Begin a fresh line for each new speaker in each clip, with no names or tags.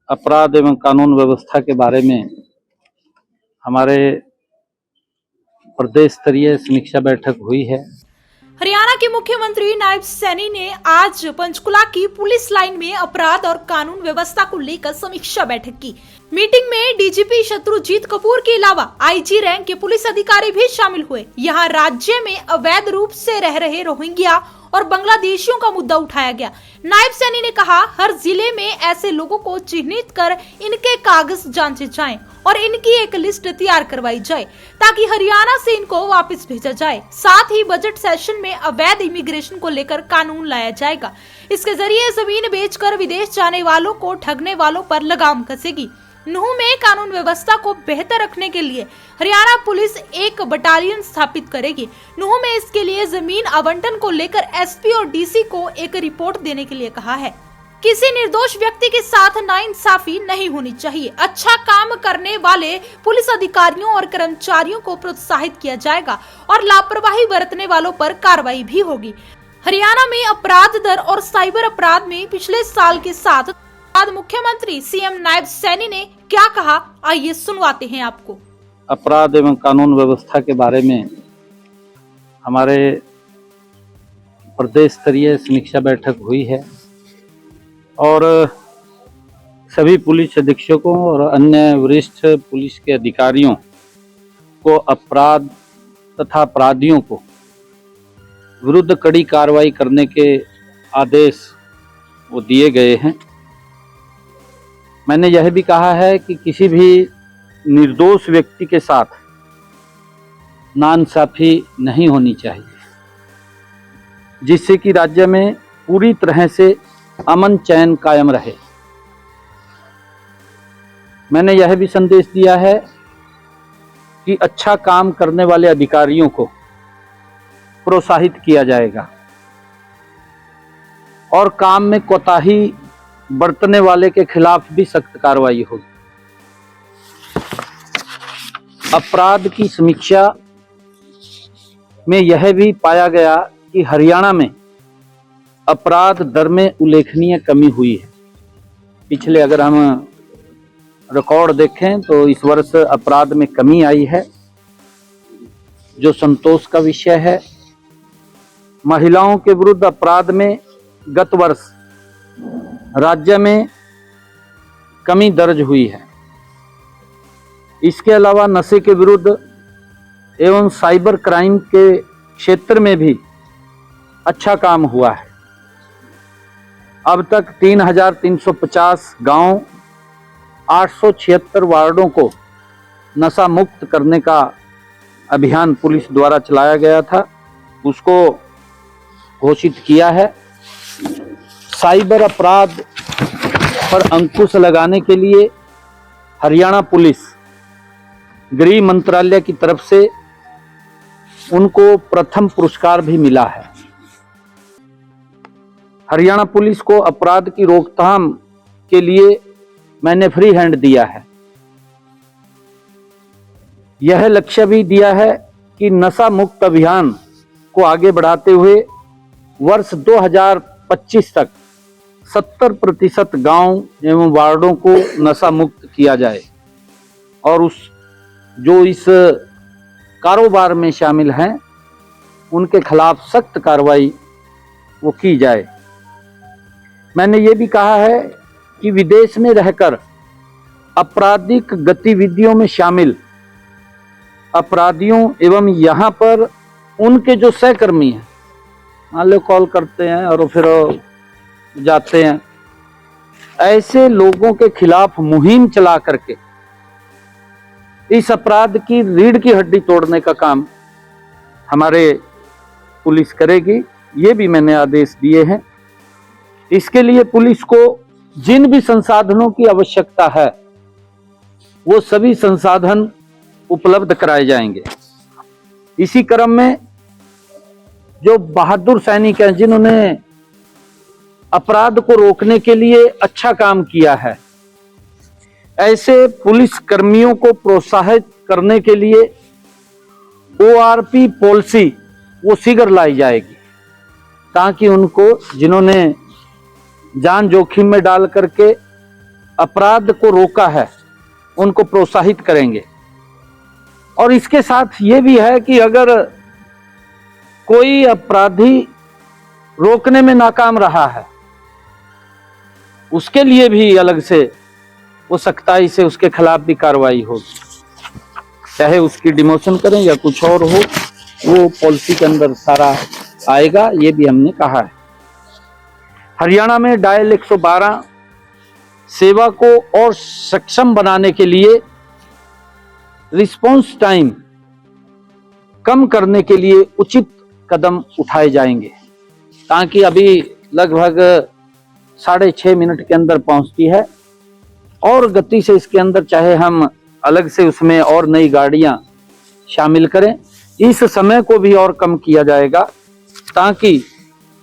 अपराध एवं कानून व्यवस्था के बारे में हमारे प्रदेश स्तरीय समीक्षा बैठक हुई है।
हरियाणा के मुख्यमंत्री नायब सैनी ने आज पंचकुला की पुलिस लाइन में अपराध और कानून व्यवस्था को लेकर समीक्षा बैठक की। मीटिंग में डीजीपी शत्रुजीत कपूर के अलावा आईजी रैंक के पुलिस अधिकारी भी शामिल हुए। यहाँ राज्य में अवैध रूप से रह रहे रोहिंग्या और बांग्लादेशियों का मुद्दा उठाया गया। नायब सैनी ने कहा, हर जिले में ऐसे लोगों को चिन्हित कर इनके कागज जांचे जाएं और इनकी एक लिस्ट तैयार करवाई जाए ताकि हरियाणा से इनको वापस भेजा जाए। साथ ही बजट सेशन में अवैध इमिग्रेशन को लेकर कानून लाया जाएगा। इसके जरिए जमीन बेचकर विदेश जाने वालों को ठगने वालों पर लगाम कसेगी। नूंह में कानून व्यवस्था को बेहतर रखने के लिए हरियाणा पुलिस एक बटालियन स्थापित करेगी। नूंह में इसके लिए जमीन आवंटन को लेकर एसपी और डीसी को एक रिपोर्ट देने के लिए कहा है। किसी निर्दोष व्यक्ति के साथ नाइंसाफी नहीं होनी चाहिए। अच्छा काम करने वाले पुलिस अधिकारियों और कर्मचारियों को प्रोत्साहित किया जाएगा और लापरवाही बरतने वालों पर कार्रवाई भी होगी। हरियाणा में अपराध दर और साइबर अपराध में पिछले साल के साथ मुख्यमंत्री सीएम नायब सैनी ने क्या कहा, आइए सुनवाते हैं आपको।
अपराध एवं कानून व्यवस्था के बारे में हमारे प्रदेश स्तरीय समीक्षा बैठक हुई है और सभी पुलिस अधीक्षकों और अन्य वरिष्ठ पुलिस के अधिकारियों को अपराध तथा अपराधियों को विरुद्ध कड़ी कार्रवाई करने के आदेश वो दिए गए हैं। मैंने यह भी कहा है कि किसी भी निर्दोष व्यक्ति के साथ नाइंसाफी नहीं होनी चाहिए, जिससे कि राज्य में पूरी तरह से अमन चैन कायम रहे। मैंने यह भी संदेश दिया है कि अच्छा काम करने वाले अधिकारियों को प्रोत्साहित किया जाएगा और काम में कोताही बरतने वाले के खिलाफ भी सख्त कार्रवाई होगी। अपराध की समीक्षा में यह भी पाया गया कि हरियाणा में अपराध दर में उल्लेखनीय कमी हुई है। पिछले अगर हम रिकॉर्ड देखें तो इस वर्ष अपराध में कमी आई है, जो संतोष का विषय है। महिलाओं के विरुद्ध अपराध में गत वर्ष राज्य में कमी दर्ज हुई है। इसके अलावा नशे के विरुद्ध एवं साइबर क्राइम के क्षेत्र में भी अच्छा काम हुआ है। अब तक 3,350 गांव, 876 वार्डों को नशा मुक्त करने का अभियान पुलिस द्वारा चलाया गया था, उसको घोषित किया है। साइबर अपराध पर अंकुश लगाने के लिए हरियाणा पुलिस गृह मंत्रालय की तरफ से उनको प्रथम पुरस्कार भी मिला है। हरियाणा पुलिस को अपराध की रोकथाम के लिए मैंने फ्री हैंड दिया है। यह लक्ष्य भी दिया है कि नशा मुक्त अभियान को आगे बढ़ाते हुए वर्ष 2025 तक 70% गांव एवं वार्डों को नशा मुक्त किया जाए और जो इस कारोबार में शामिल हैं उनके खिलाफ सख्त कार्रवाई वो की जाए। मैंने ये भी कहा है कि विदेश में रहकर आपराधिक गतिविधियों में शामिल अपराधियों एवं यहाँ पर उनके जो सहकर्मी हैं, मान लो कॉल करते हैं और फिर जाते हैं, ऐसे लोगों के खिलाफ मुहिम चला करके इस अपराध की रीढ़ की हड्डी तोड़ने का काम हमारे पुलिस करेगी। ये भी मैंने आदेश दिए हैं। इसके लिए पुलिस को जिन भी संसाधनों की आवश्यकता है वो सभी संसाधन उपलब्ध कराए जाएंगे। इसी क्रम में जो बहादुर सैनिक हैं जिन्होंने अपराध को रोकने के लिए अच्छा काम किया है, ऐसे पुलिस कर्मियों को प्रोत्साहित करने के लिए ORP पॉलिसी वो शीघ्र लाई जाएगी ताकि उनको जिन्होंने जान जोखिम में डाल करके अपराध को रोका है उनको प्रोत्साहित करेंगे। और इसके साथ ये भी है कि अगर कोई अपराधी रोकने में नाकाम रहा है उसके लिए भी अलग से वो सख्ताई से उसके खिलाफ भी कार्रवाई होगी, चाहे उसकी डिमोशन करें या कुछ और हो, वो पॉलिसी के अंदर सारा आएगा, ये भी हमने कहा है। हरियाणा में डायल 112 सेवा को और सक्षम बनाने के लिए रिस्पॉन्स टाइम कम करने के लिए उचित कदम उठाए जाएंगे, ताकि अभी लगभग 6.5 मिनट के अंदर पहुंचती है और गति से इसके अंदर चाहे हम अलग से उसमें और नई गाड़ियां शामिल करें, इस समय को भी और कम किया जाएगा ताकि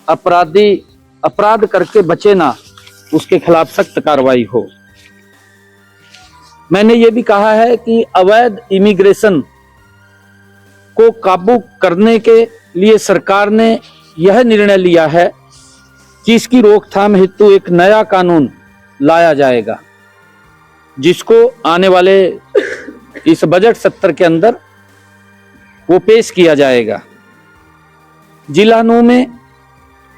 अपराधी अपराध करके बचे ना, उसके खिलाफ सख्त कार्रवाई हो। मैंने ये भी कहा है कि अवैध इमिग्रेशन को काबू करने के लिए सरकार ने यह निर्णय लिया है कि इसकी रोकथाम हेतु एक नया कानून लाया जाएगा, जिसको आने वाले इस बजट सत्र के अंदर वो पेश किया जाएगा। जिला नूह में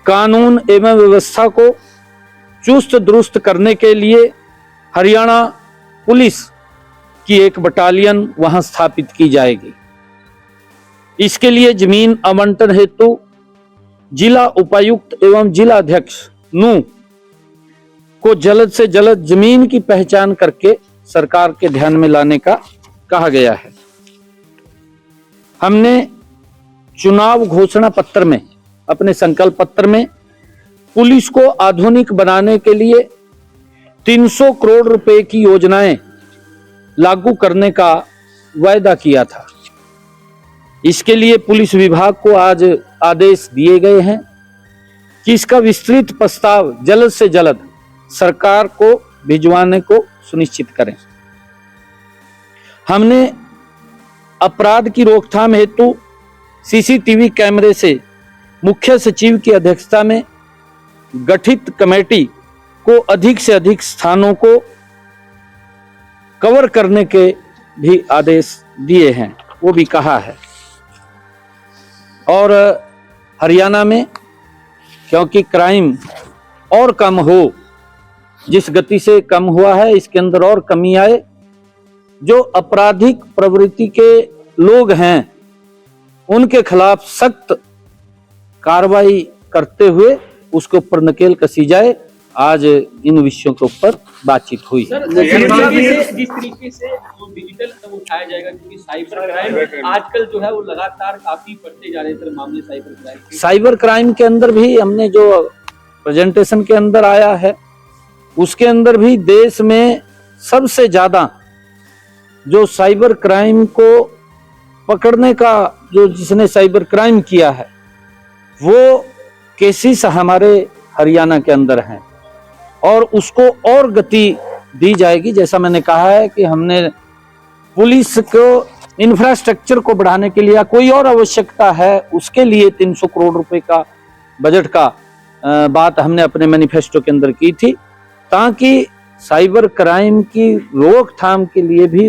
कानून एवं व्यवस्था को चुस्त दुरुस्त करने के लिए हरियाणा पुलिस की एक बटालियन वहां स्थापित की जाएगी। इसके लिए जमीन आवंटन हेतु जिला उपायुक्त एवं जिला अध्यक्ष नूह को जल्द से जल्द जमीन की पहचान करके सरकार के ध्यान में लाने का कहा गया है। हमने चुनाव घोषणा पत्र में, अपने संकल्प पत्र में पुलिस को आधुनिक बनाने के लिए 300 करोड़ रुपए की योजनाएं लागू करने का वायदा किया था। इसके लिए पुलिस विभाग को आज आदेश दिए गए हैं कि इसका विस्तृत प्रस्ताव जल्द से जल्द सरकार को भिजवाने को सुनिश्चित करें। हमने अपराध की रोकथाम हेतु सीसीटीवी कैमरे से मुख्य सचिव की अध्यक्षता में गठित कमेटी को अधिक से अधिक स्थानों को कवर करने के भी आदेश दिए हैं, वो भी कहा है। और हरियाणा में क्योंकि क्राइम और कम हो, जिस गति से कम हुआ है इसके अंदर और कमी आए, जो आपराधिक प्रवृत्ति के लोग हैं उनके खिलाफ सख्त कार्रवाई करते हुए उसके ऊपर नकेल कसी जाए। आज इन विषयों के ऊपर बातचीत हुई।
सर, जिस तरीके से जो डिजिटल कदम उठाया जाएगा, क्योंकि साइबर क्राइम आजकल जो है वो लगातार काफी बढ़ते जा रहे हैं सर मामले साइबर क्राइम के।
साइबर क्राइम के अंदर भी हमने जो प्रेजेंटेशन के अंदर आया है उसके अंदर भी देश में सबसे ज्यादा जो साइबर क्राइम को पकड़ने का, जो जिसने साइबर क्राइम किया है वो केसेस हमारे हरियाणा के अंदर हैं और उसको और गति दी जाएगी। जैसा मैंने कहा है कि हमने पुलिस को इंफ्रास्ट्रक्चर को बढ़ाने के लिए कोई और आवश्यकता है, उसके लिए 300 करोड़ रुपए का बजट का बात हमने अपने मैनिफेस्टो के अंदर की थी, ताकि साइबर क्राइम की रोकथाम के लिए भी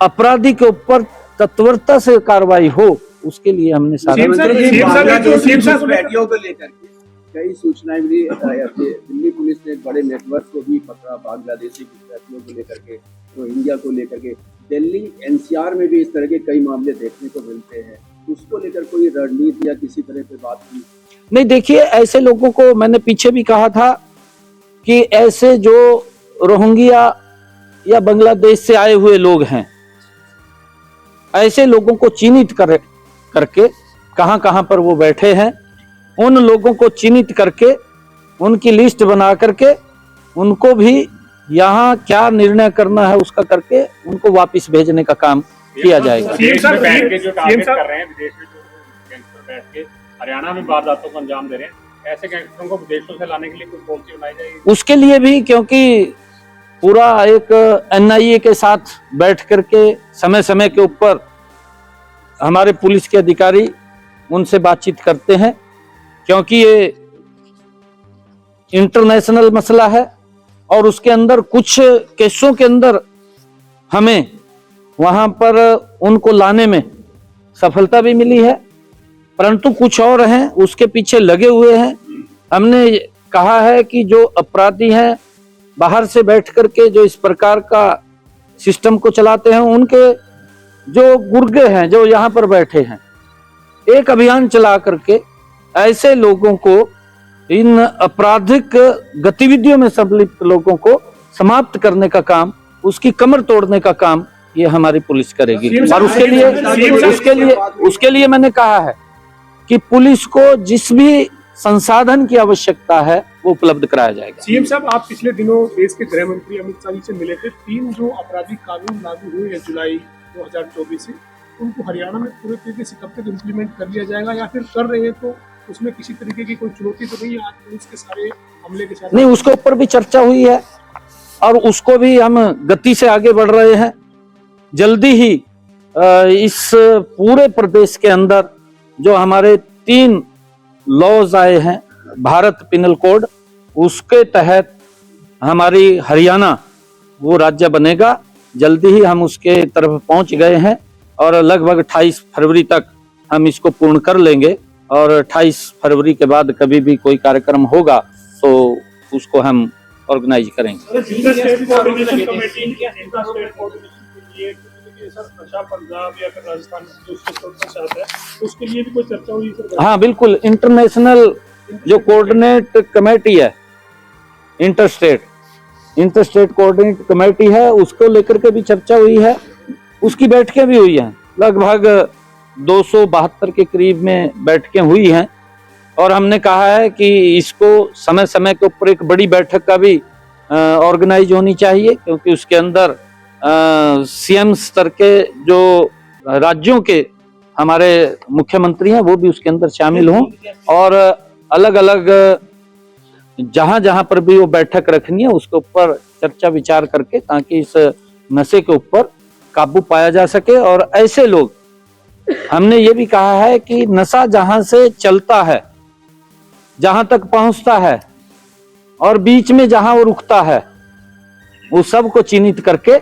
अपराधी के ऊपर तत्परता से कार्रवाई हो, उसके लिए हमने
बैटियों को लेकर कई सूचनाएं मिली। दिल्ली पुलिस ने एक बड़े नेटवर्क को भी पकड़ा, बांग्लादेशी विद्यार्थियों को लेकर के, रोहिंग्या को लेकर के। दिल्ली एनसीआर में भी इस तरह के कई मामले देखने को मिलते हैं, उसको लेकर कोई रणनीति या किसी तरह की बात की?
नहीं, देखिए ऐसे लोगों को मैंने पीछे भी कहा था कि ऐसे जो रोहिंग्या या बांग्लादेश से आए हुए लोग हैं, ऐसे लोगों को चिन्हित करके कहां पर वो बैठे हैं, उन लोगों को चिन्हित करके उनकी लिस्ट बना करके उनको भी यहाँ क्या निर्णय करना है उसका करके उनको वापस भेजने का काम किया जाएगा।
विदेश में बैठ के जो टारगेट कर रहे हैं, विदेश में जो गैंगस्टर बैठ के हरियाणा में वारदातों को अंजाम दे रहे हैं, ऐसे गैंगस्टरों को विदेशों से लाने के लिए कोई पॉलिसी बनाई जाएगी?
उसके लिए भी, क्योंकि पूरा एक एनआईए के साथ बैठ करके समय समय के ऊपर हमारे पुलिस के अधिकारी उनसे बातचीत करते हैं, क्योंकि ये इंटरनेशनल मसला है और उसके अंदर कुछ केसों के अंदर हमें वहां पर उनको लाने में सफलता भी मिली है, परंतु कुछ और हैं उसके पीछे लगे हुए हैं। हमने कहा है कि जो अपराधी हैं बाहर से बैठ करके जो इस प्रकार का सिस्टम को चलाते हैं, उनके जो गुर्गे हैं जो यहाँ पर बैठे हैं, एक अभियान चला करके ऐसे लोगों को, इन आपराधिक गतिविधियों में संलिप्त लोगों को समाप्त करने का काम, उसकी कमर तोड़ने का काम ये हमारी पुलिस करेगी। और उसके लिए मैंने कहा है कि पुलिस को जिस भी संसाधन की आवश्यकता है वो उपलब्ध कराया जाएगा।
सीएम साहब, आप पिछले दिनों देश के गृह मंत्री अमित शाह जी से मिले थे। 3 जो आपराधिक कानून लागू हुए हैं जुलाई 2024 से, उनको हरियाणा में पूरे तरीके से कब तक इम्प्लीमेंट कर लिया जाएगा, या फिर कर रहे हैं तो उसमें किसी तरीके की कोई चुनौती तो नहीं है आज पुलिस के सारे हमले के साथ?
नहीं, उसके ऊपर भी चर्चा हुई है और उसको भी हम गति से आगे बढ़ रहे हैं। जल्दी ही इस पूरे प्रदेश के अंदर जो हमारे 3 लॉज आए हैं, भारत पिनल कोड, उसके तहत हमारी हरियाणा वो राज्य बनेगा। जल्दी ही हम उसके तरफ पहुंच गए हैं और लगभग 28 फरवरी तक हम इसको पूर्ण कर लेंगे। और 28 फरवरी के बाद कभी भी कोई कार्यक्रम होगा तो उसको हम ऑर्गेनाइज करेंगे।
उसके लिए भी कोई चर्चा हुई सर?
हाँ बिल्कुल, इंटरनेशनल जो कोऑर्डिनेट कमेटी है, इंटरस्टेट कोऑर्डिनेट कमेटी है, उसको लेकर के भी चर्चा हुई है। उसकी बैठकें भी हुई हैं, लगभग 272 के करीब में बैठकें हुई हैं। और हमने कहा है कि इसको समय समय के ऊपर एक बड़ी बैठक का भी ऑर्गेनाइज होनी चाहिए, क्योंकि उसके अंदर सीएम स्तर के जो राज्यों के हमारे मुख्यमंत्री हैं वो भी उसके अंदर शामिल हों, और अलग अलग जहां जहां पर भी वो बैठक रखनी है उसके ऊपर चर्चा विचार करके, ताकि इस नशे के ऊपर काबू पाया जा सके। और ऐसे लोग, हमने ये भी कहा है कि नशा जहां से चलता है, जहां तक पहुंचता है और बीच में जहां वो रुकता है, वो सब को चिन्हित करके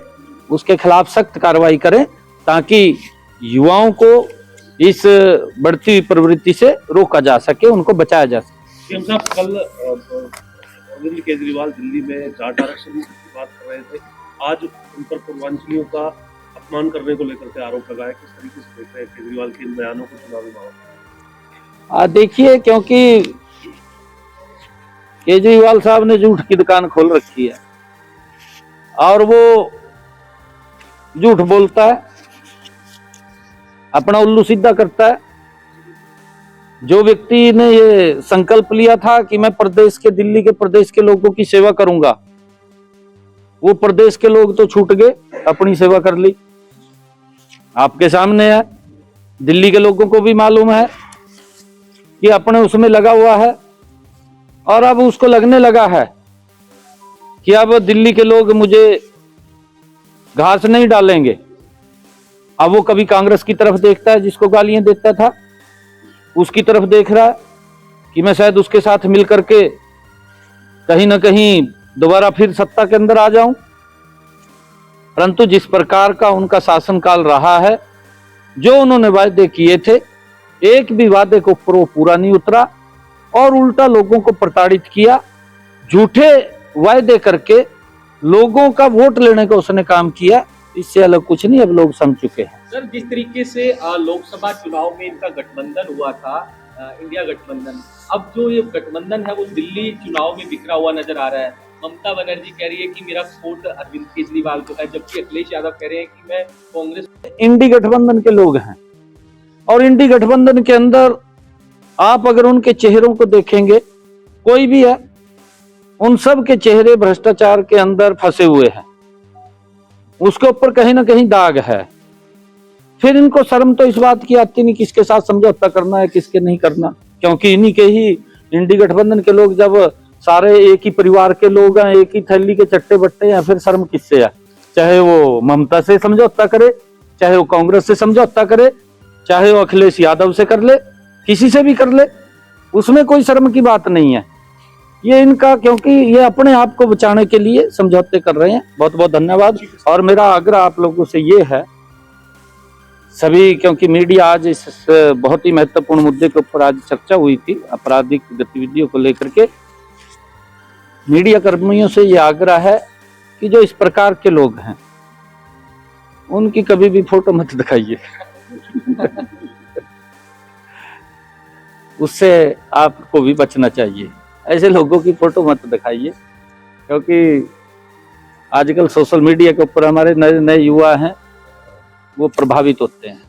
उसके खिलाफ सख्त कार्रवाई करें, ताकि युवाओं को इस बढ़ती हुई प्रवृत्ति से रोका जा सके, उनको बचाया जा सके।
सीएम साहब, कल अरविंद केजरीवाल दिल्ली में जाट आरक्षण की बात कर रहे थे, आज उन पर पूर्वांचलियों का अपमान करने को लेकर के आरोप लगाया। किस तरीके से देख रहे हैं केजरीवाल के इन बयानों को चुनावी माहौल?
देखिए, क्योंकि केजरीवाल साहब ने झूठ की दुकान खोल रखी है और वो झूठ बोलता है, अपना उल्लू सीधा करता है। जो व्यक्ति ने ये संकल्प लिया था कि मैं प्रदेश के, दिल्ली के प्रदेश के लोगों की सेवा करूंगा, वो प्रदेश के लोग तो छूट गए, अपनी सेवा कर ली। आपके सामने है, दिल्ली के लोगों को भी मालूम है कि अपने उसमें लगा हुआ है, और अब उसको लगने लगा है कि अब दिल्ली के लोग मुझे घास नहीं डालेंगे। अब वो कभी कांग्रेस की तरफ देखता है जिसको गालियां देता था, उसकी तरफ देख रहा है कि मैं शायद उसके साथ मिलकर के कहीं ना कहीं दोबारा फिर सत्ता के अंदर आ जाऊं। परंतु जिस प्रकार का उनका शासनकाल रहा है, जो उन्होंने वायदे किए थे, एक भी वादे के ऊपर वो पूरा नहीं उतरा और उल्टा लोगों को प्रताड़ित किया। झूठे वायदे करके लोगों का वोट लेने का उसने काम किया। इससे अलग कुछ नहीं, अब लोग समझ चुके हैं।
सर, जिस तरीके से लोकसभा चुनाव में इनका गठबंधन हुआ था, इंडिया गठबंधन, अब जो ये गठबंधन है वो दिल्ली चुनाव में बिखरा हुआ नजर आ रहा है। ममता बनर्जी कह रही है कि मेरा वोट अरविंद केजरीवाल को है, जबकि अखिलेश यादव कह रहे हैं कि मैं कांग्रेस।
इंडी गठबंधन के लोग हैं, और इंडी गठबंधन के अंदर आप अगर उनके चेहरों को देखेंगे, कोई भी है, उन सब के चेहरे भ्रष्टाचार के अंदर फंसे हुए हैं, उसके ऊपर कहीं ना कहीं दाग है। फिर इनको शर्म तो इस बात की आती नहीं किसके साथ समझौता करना है, किसके नहीं करना, क्योंकि इन्हीं के ही इंडी गठबंधन के लोग जब सारे एक ही परिवार के लोग हैं, एक ही थैली के चट्टे बट्टे हैं, फिर शर्म किससे है? चाहे वो ममता से समझौता करे, चाहे वो कांग्रेस से समझौता करे, चाहे वो अखिलेश यादव से कर ले, किसी से भी कर ले, उसमें कोई शर्म की बात नहीं है। ये इनका, क्योंकि ये अपने आप को बचाने के लिए समझौते कर रहे हैं। बहुत बहुत धन्यवाद। और मेरा आग्रह आप लोगों से ये है, सभी, क्योंकि मीडिया आज इस बहुत ही महत्वपूर्ण मुद्दे के ऊपर आज चर्चा हुई थी, आपराधिक गतिविधियों को लेकर के, मीडिया कर्मियों से ये आग्रह है कि जो इस प्रकार के लोग हैं उनकी कभी भी फोटो मत दिखाइए। उससे आपको भी बचना चाहिए, ऐसे लोगों की फोटो मत दिखाइए, क्योंकि आजकल सोशल मीडिया के ऊपर हमारे नए नए युवा हैं, वो प्रभावित होते हैं।